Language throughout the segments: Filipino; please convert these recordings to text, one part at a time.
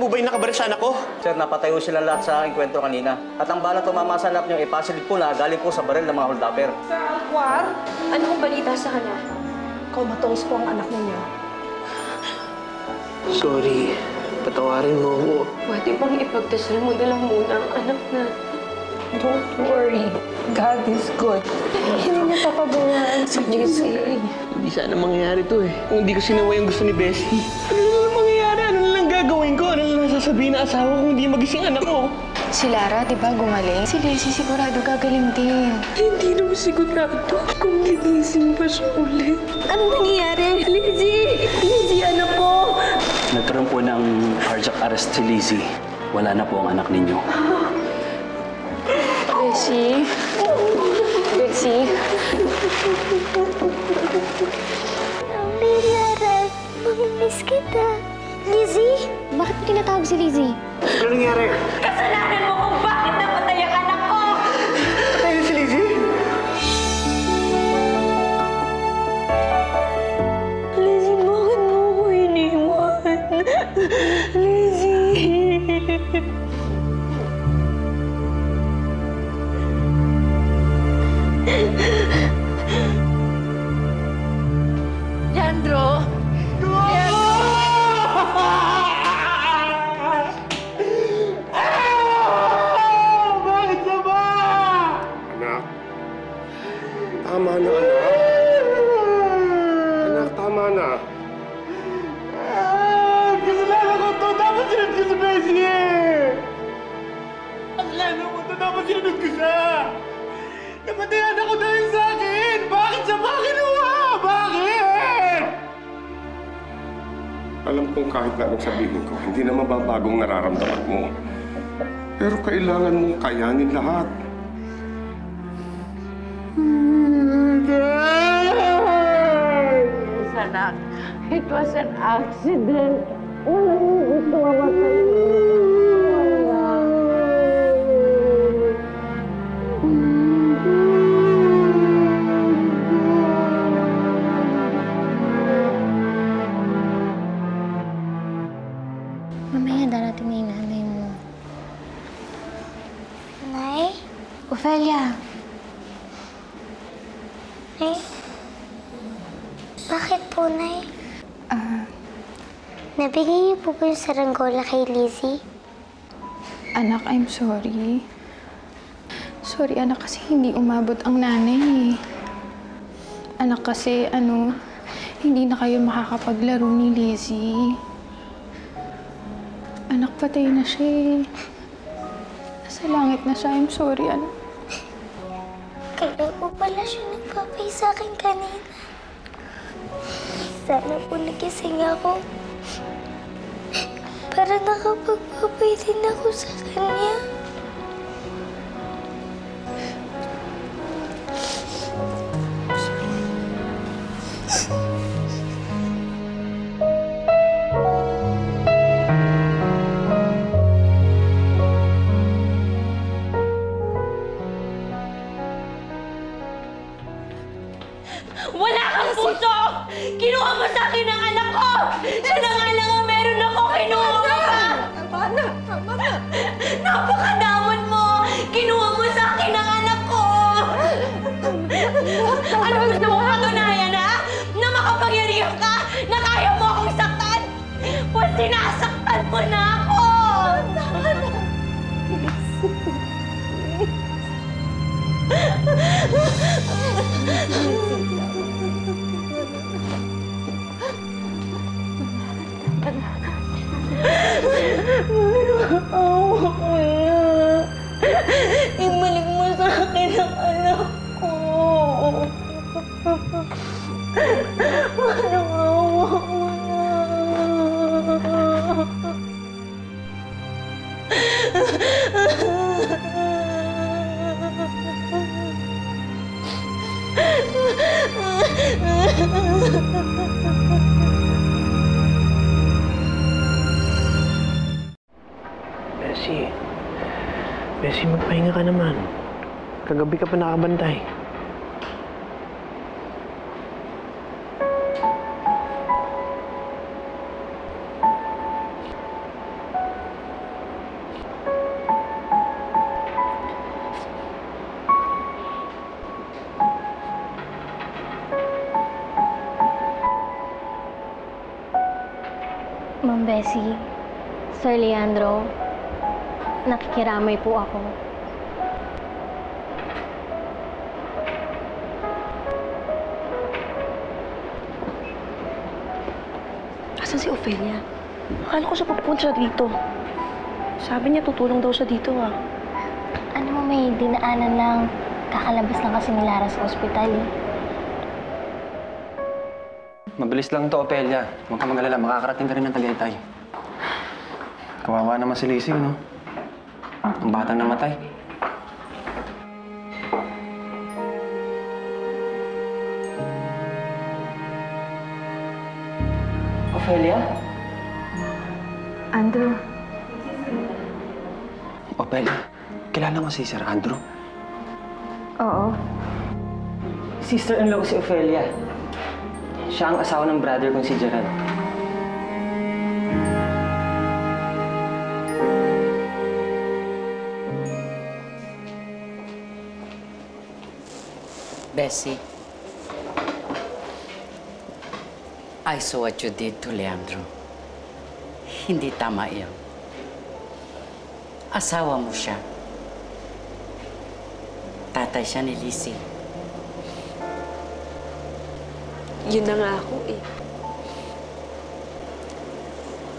ho ba yung nakabaril sa anak ko? Sir, napatayo sila lahat sa enkwentro kanina. At ang balang tumama sa anak niyo, ipasilid po na galing po sa baril ng mga holdapper. Sir Alquar? Ano kong balita sa kanya? Comatose po ang anak ninyo. Sorry. Patawarin mo ako. Pwede bang ipagdasal mo na lang muna ang anak na? Don't worry. God is good. Hindi niya papabayaan si JC. Hindi sana mangyayari to eh. Kung hindi ko sinawa yung gusto ni Bessie. Ano na lang mangyayari? Ano na lang gagawin ko? Ano na lang sasabihin na asawa ko kung hindi magising anak ko? Si Lara, di ba, gumaling? Si Lacey sigurado gagaling din. Hindi naman sigurado kung gigising pa siya ulit. Anong nangyayari? Lizzie! Lizzie, anak ko! Nagkaroon po ng cardiac arrest si Lizzie. Wala na po ang anak ninyo. Bessie? Bessie? Mami, Lara, mamimiss kita. Lizzie? Bakit mo tinatawag si Lizzie? Ano nangyari? Kasalanan mo kung bakit napatay ang anak ko! Patay na si Lizzie? Lizzie, bakit mo ko iniwan? Lizzie! Leandro! Bakit na ba? Anak, tama na anak. Anak, tama na. Kasalanan ko to. Dapat sinunod ko sa Bessie eh. Kasalanan ko to. Dapat sinunod ko siya. Napatayan ako dahil sa akin. Bakit siya ba kinuha? Bakit? Alam kong kahit na anong sabihin ko, hindi na mababagong nararamdaman mo. Pero kailangan mong kayanin lahat. Anak, it was an accident. Walang gusto mamatay. Mamaya darating na yung nanay mo. Nay? Ophelia! Nay? Bakit po, Nay? Nabigay niyo po ba yung saranggola kay Lizzie? Anak, I'm sorry. Sorry, anak, kasi hindi umabot ang nanay eh. Anak, kasi hindi na kayo makakapaglaro ni Lizzie. Anak, patay na siya eh. Nasa langit na siya. I'm sorry, anak. Kaya po pala siya nagpapay sa akin kanina. Sana po nagising ako. Para nakapagpapay din ako sa kanya. Wala kang puso! Kinuha mo sa akin ang anak ko! Siya na nga lang ang meron ako! Kinuha mo pa! Tama na! Tama na! Napakadamon mo! Kinuha mo sa akin ang anak ko! Ano gusto mo patunayan, ha? Na makapangyarihan ka? Na kaya mo akong saktan? Pues sinasaktan mo na ako! Awa ko na. Ibalik mo sa akin ang anak ko. Parang awa ko Bessie. Bessie, magpahinga ka naman. Kagabi ka pa nakabantay. Sir Leandro, nakikiramay po ako. Asan si Ophelia? Akala ko siya pupunta dito. Sabi niya tutulong daw siya dito ah. Ano mo, may dinaanan lang. Kakalabas lang kasi ni Lara sa ospital eh. Mabilis lang to, Ophelia. Huwag ka mag-alala, makakarating ka rin ng Tagaytay. Kawawa naman si Lizzie, no? Ang batang namatay. Ophelia? Andrew, Ophelia, kilala mo si Sir Andrew? oo. Sister-in-law ko si Ophelia. Siya ang asawa ng brother kong si Gerald. Bessie, I saw what you did to Leandro. Hindi tama iyon. Asawa mo siya. Tatay siya ni Lizzie. Yun na nga ako eh.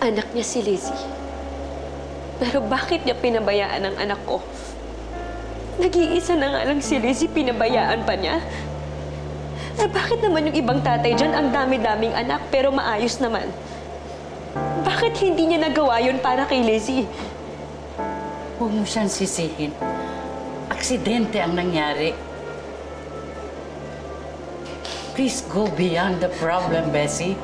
Anak niya si Lizzie. Pero bakit niya pinabayaan ang anak ko? Nag-iisa na nga lang si Lizzie, pinabayaan pa niya? Eh bakit naman yung ibang tatay dyan ang dami-daming anak pero maayos naman? Bakit hindi niya nagawa yun para kay Lizzie? Huwag mo siyang sisihin. Aksidente ang nangyari. Please go beyond the problem, Bessie.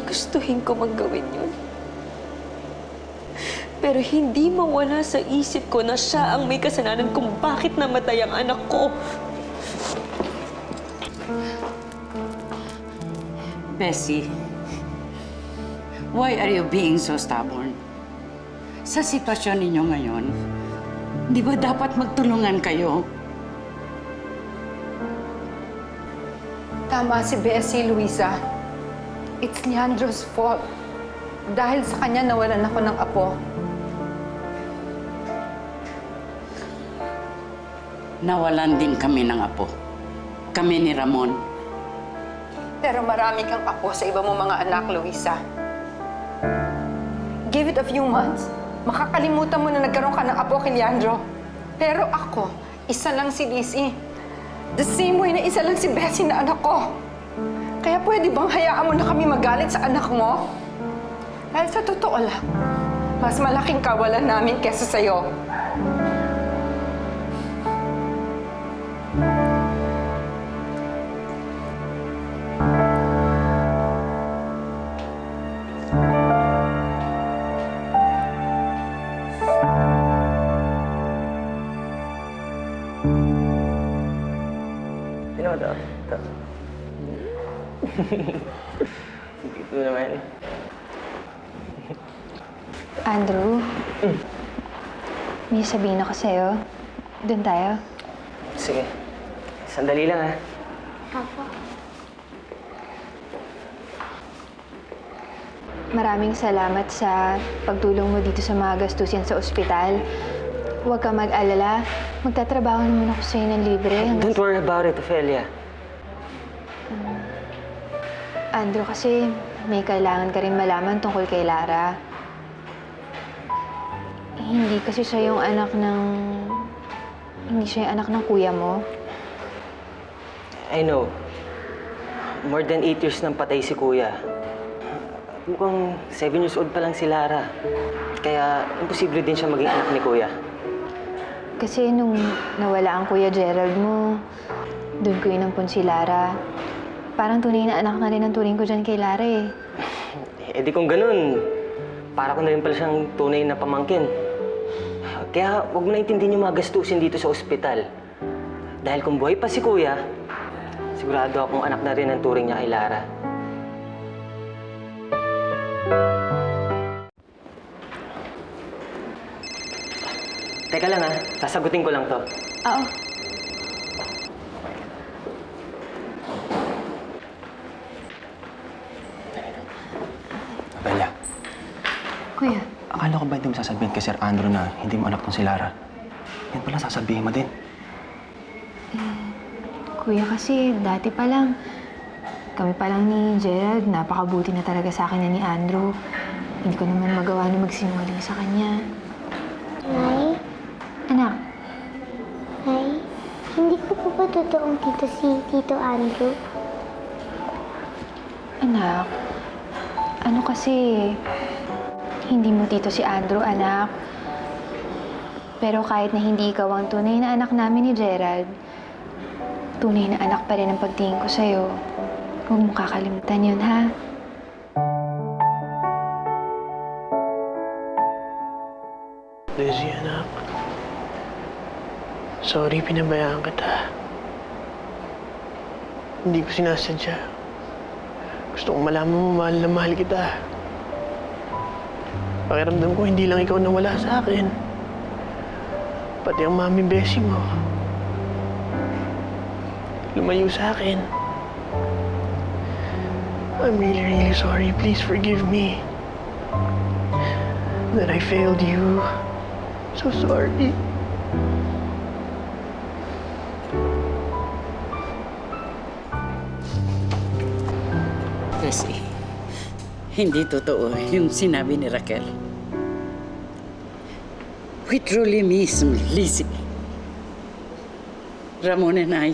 Gustuhin ko mang gawin yun. Pero hindi mawala sa isip ko na siya ang may kasalanan kung bakit namatay ang anak ko. Bessie, why are you being so stubborn? Sa sitwasyon ninyo ngayon, di ba dapat magtulungan kayo? Tama si Bessie, Luisa. It's Leandro's fault. Dahil sa kanya nawalan ako ng apo. Nawalan din kami ng apo. Kami ni Ramon. Pero marami kang apo sa iba mo mga anak, Luisa. Give it a few months. Makakalimutan mo na nagkaroon ka ng apo kay Leandro. Pero ako, isa lang si Lizzie. The same way na isa lang si Bessie na anak ko. Kaya pwede bang hayaan mo na kami magalit sa anak mo? Dahil sa totoo lang, mas malaking kawalan namin kesa sa'yo. Ito naman. Andrew, may sabihin ako sa'yo. Doon tayo. Sige. Sandali lang, ha? Maraming salamat sa pagtulong mo dito sa mga gastusin sa ospital. Huwag ka mag-alala. Magtatrabaho naman ako sa'yo ng libre. Don't worry about it, Ophelia. Andrew, kasi may kailangan ka rin malaman tungkol kay Lara. Hindi kasi siya yung anak ng... Hindi siya yung anak ng kuya mo. I know. More than 8 years nang patay si kuya. Mukhang 7 years old pa lang si Lara. Kaya imposible din siya maging anak ni kuya. Kasi nung nawala ang kuya Gerald mo, doon ko inampun si Lara. Parang tunay na anak na rin ang turing ko dyan kay Lara eh. Eh di kung ganun, para ko na rin pala siyang tunay na pamangkin. Kaya huwag mo na intindihin yung mga gastusin dito sa ospital. Dahil kung buhay pa si kuya, sigurado akong anak na rin ang turing niya kay Lara. Teka lang, ha, sasagutin ko lang to. Oo. Kuya, Akala ko ba hindi mo sasabihin kay Sir Andrew na hindi mo anak tong si Lara? Yan pala sasabihin mo din. kuya kasi dati pa lang, kami pa lang ni Gerald, napakabuti na talaga sa akin na ni Andrew. Hindi ko naman magawa na magsinungaling sa kanya. Nay? Anak, Nay? Hindi ko po ba totoong tito si Tito Andrew? anak, ano kasi, hindi mo tito si Andrew, anak. Pero kahit na hindi ikaw ang tunay na anak namin ni Gerald, tunay na anak pa rin ang pagtingin ko sa'yo. Huwag mong kakalimutan yun, ha? Lizzie, anak. Sorry, pinabayaan kita. Hindi ko sinasadya. Gusto kong malaman mo mahal na mahal kita. Pakiramdam ko hindi lang ikaw nawala sa akin. Pati ang mami Bessie mo. Lumayo sa akin. I'm really, really sorry. Please forgive me. That I failed you. So sorry. Kasi hindi totoo yung sinabi ni Raquel. We truly miss Lizzie. Ramon and I,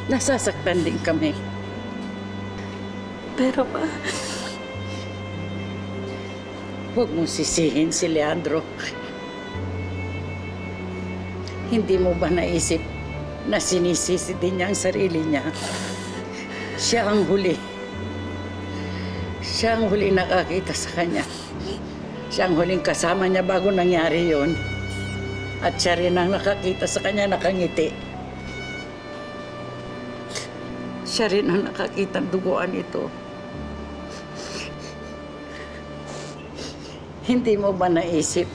nasasaktan din kami. Pero pa, huwag mong sisihin si Leandro. Hindi mo ba naisip na sinisisi din niya ang sarili niya? Siya ang huli. Siya ang huling nakakita sa kanya. Siya ang huling kasama niya bago nangyari yon. At siya rin ang nakakita sa kanya nakangiti. Siya rin ang nakakita ng duguan ito. Hindi mo ba naisip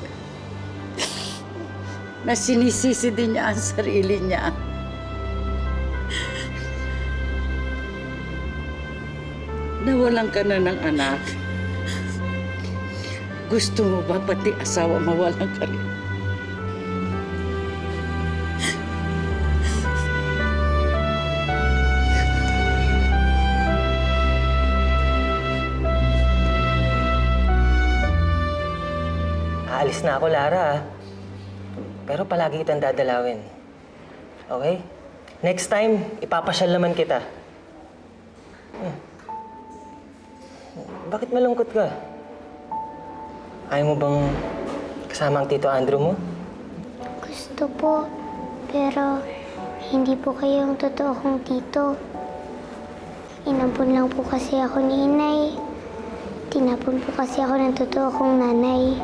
na sinisisi din niya ang sarili niya? Nawalan ka na ng anak. Gusto mo ba pati asawa mawalan ka rin? Aalis na ako, Lara, ah. Pero palagi kitang dadalawin. Okay? Next time, ipapasyal naman kita. Bakit malungkot ka? Ayaw mo bang kasama ang Tito Andrew mo? Gusto po, pero hindi po kayo ang totoo kong tito. Inampun lang po kasi ako ni Inay. Tinapon po kasi ako ng totoo kong nanay.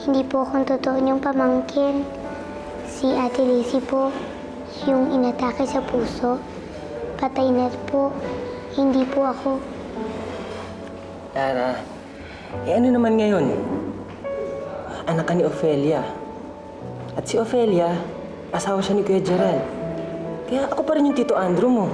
Hindi po akong totoo niyong pamangkin. Si Ate Lizzie po, yung inatake sa puso. Patay na po. Hindi po ako. Lara, ano naman ngayon? Anak ka ni Ofelia. At si Ofelia, asawa siya ni Kuya Gerald. Kaya ako pa rin yung Tito Andrew mo.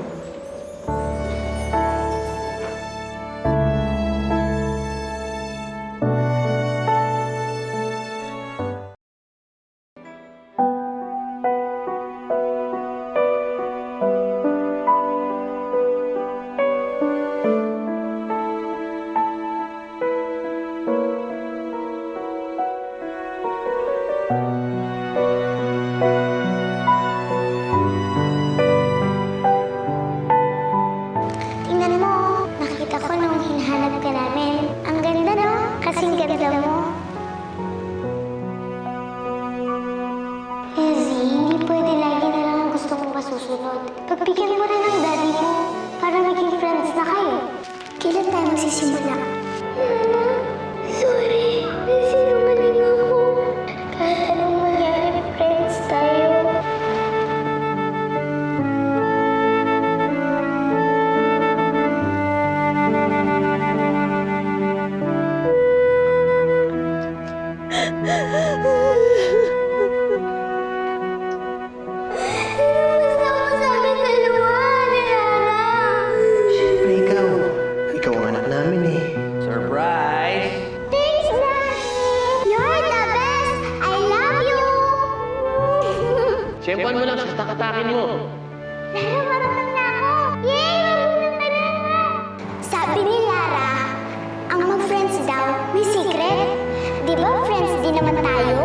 atakin mo. Lara, marunong na ako! Yay! Marunong na Lara! Sabi ni Lara, ang mag-friends daw may secret. Di ba friends din naman tayo?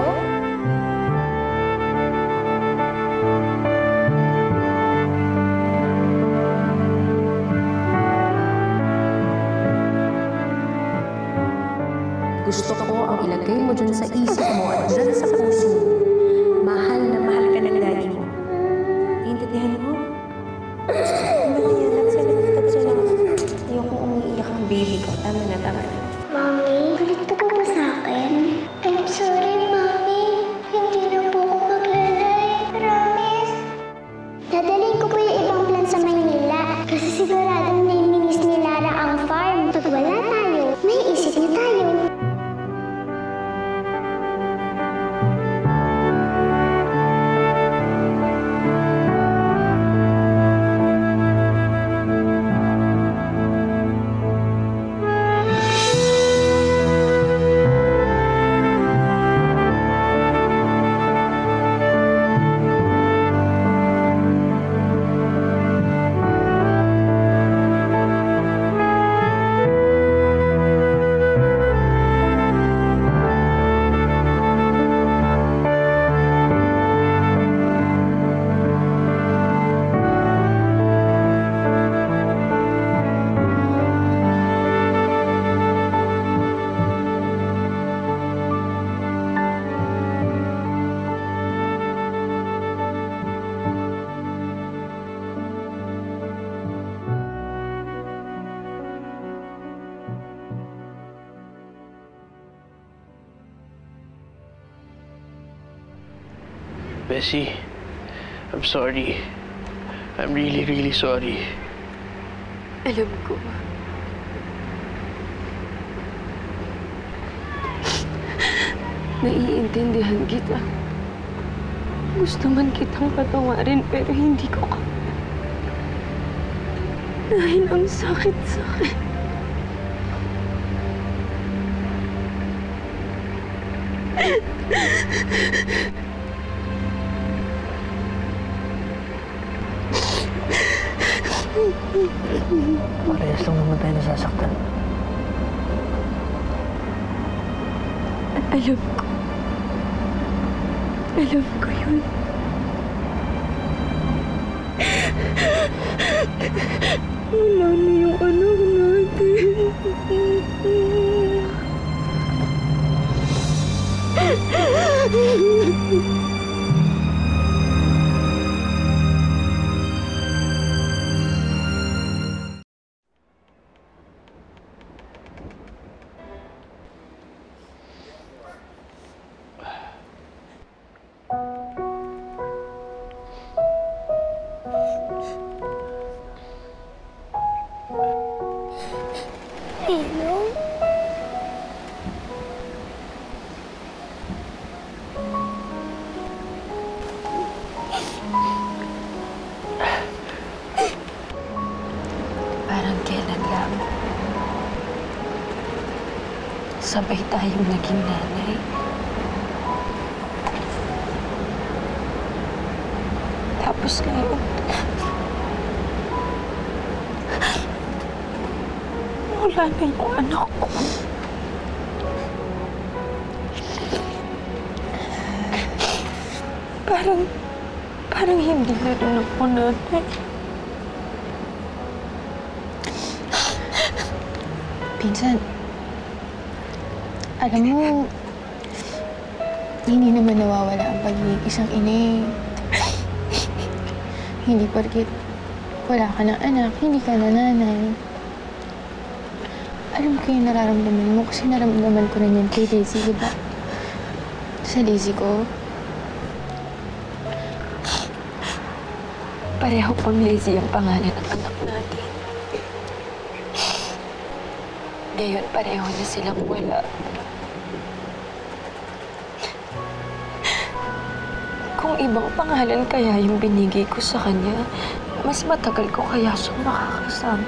Gusto ko ang ilagay mo dyan sa isip mo at dyan sa puso mo. Mahal na mahal ka ng daddy mo. Iintindihan mo? Maliyanak sila. Ayoko umiiyak ang baby ko. Tama na, tama na. Mami, kulit po ba sa akin? I'm sorry, Mami. Hindi na po ako maglalay. Promise. Dadalhin ko po yung ibang plan sa Maynila. Kasi siguradong naiminis ni Lara ang farm. Pag wala tayo, may isip niya tayo. Bessie, I'm sorry. I'm really, really sorry. Alam ko. Naiintindihan kita. Gusto man kitang patawarin pero hindi ko kaya. Dahil ang sakit sa akin. Parehas lang naman tayo nasasaktan. Alam ko. Alam ko yun. Wala na yung anak natin. Hello? Parang kailan lang. Sabay tayong naging nanay. Tapos ngayon, wala na yung anak ko. Parang hindi na rin ako natin. Pinsan, alam mo, hindi naman nawawala ang pagiging isang ina eh. Hindi porket wala ka ng anak, hindi ka na nanay. Alam ko yung nararamdaman mo kasi nararamdaman ko rin yan kay Daisy, di ba? Sa Daisy ko. Pareho pang Lizzie ang pangalan ng anak natin. Ngayon, pareho na silang wala. Kung ibang pangalan kaya yung binigay ko sa kanya, mas matagal ko kaya siyang makakasama.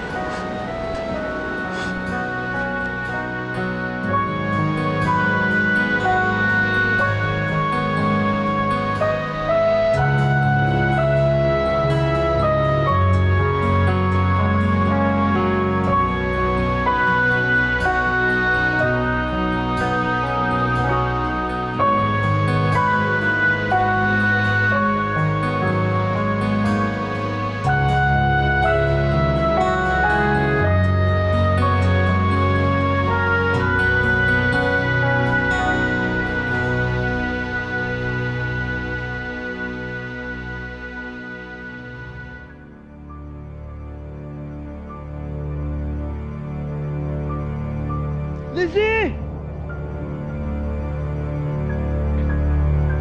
Lizzie!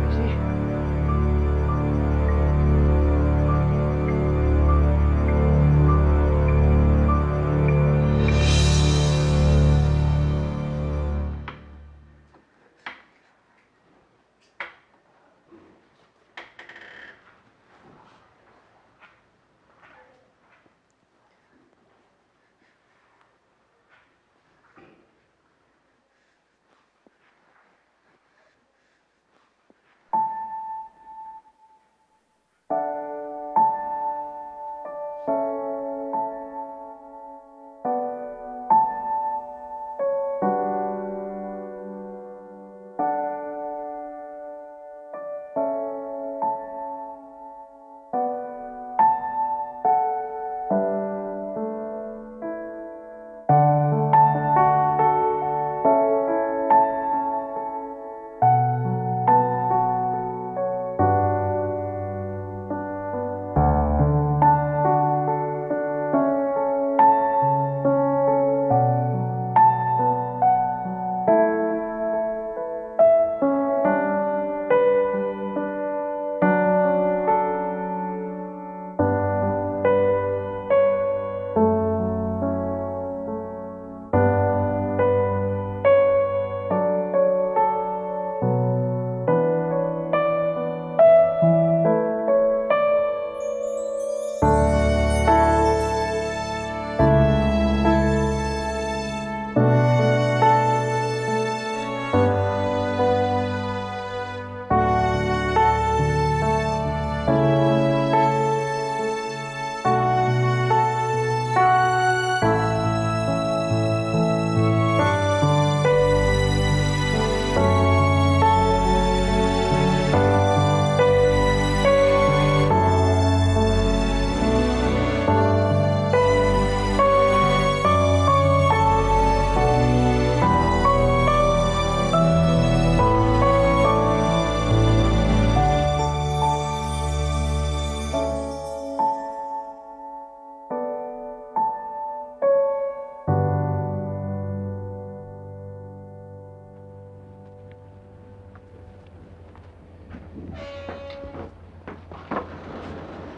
Lizzie?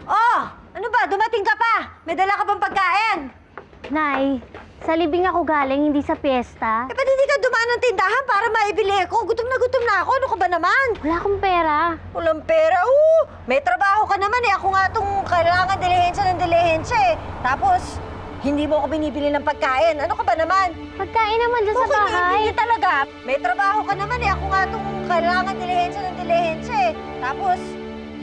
Oh! Ano ba? Dumating ka pa! May dala ka bang pagkain? Nay, sa libing ako galing, hindi sa piyesta. Eh, ba't hindi ka dumaan ng tindahan para maibili ko? Gutom na ako. Ano ka ba naman? Wala akong pera. Walang pera. May trabaho ka naman eh. Ako nga itong kailangan ng dilihensya eh. Tapos, hindi mo ako binibili ng pagkain. Ano ka ba naman? Pagkain naman dyan sa bahay. Hindi talaga. May trabaho ka naman eh. Ako nga itong kailangan ng dilihensya eh. Tapos,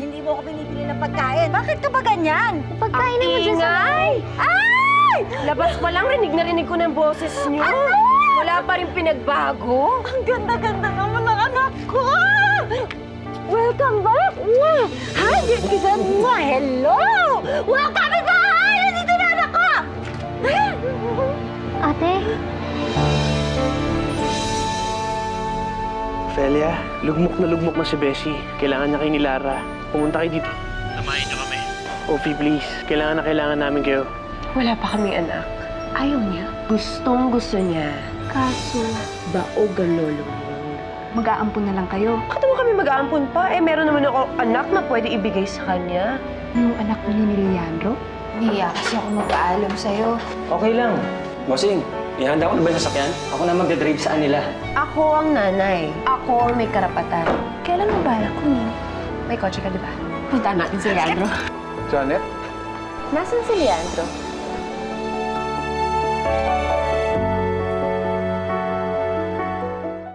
hindi mo ako binibili ng pagkain. Bakit ka ba ganyan? Pagkain naman dyan sa bahay. Ay! Labas pa lang, rinig na ko ng boses niyo. Ano? Wala pa rin pinagbago. Ang ganda-ganda naman ng anak ko! Welcome back! Hi, Giselle! Hello! Welcome back! Nandito na anak ko! Ate, Ophelia, lugmok na si Bessie. Kailangan niya kayo ni Lara. Pumunta kayo dito. Tamahin niyo kami. Ophi, please. Kailangan namin kayo. Wala pa kaming anak. Ayaw niya. Gustong-gusto niya. Kaso, baog ang lolo mo. Mag-aampun na lang kayo. Bakit mo kami mag-aampun pa? Eh, meron naman ako anak na pwede ibigay sa kanya. Yung anak niyo ni Leandro? Nahiya kasi ako mag-aalam sa'yo. Okay lang. Bossing, ihanda ko na ba yung sasakyan? Ako na magdadrive sa kanila. Ako ang nanay. Ako ang may karapatan. Kailan mo balak kunin? May kotse ka, di ba? Punta natin si Leandro. Janet? Nasaan si Leandro?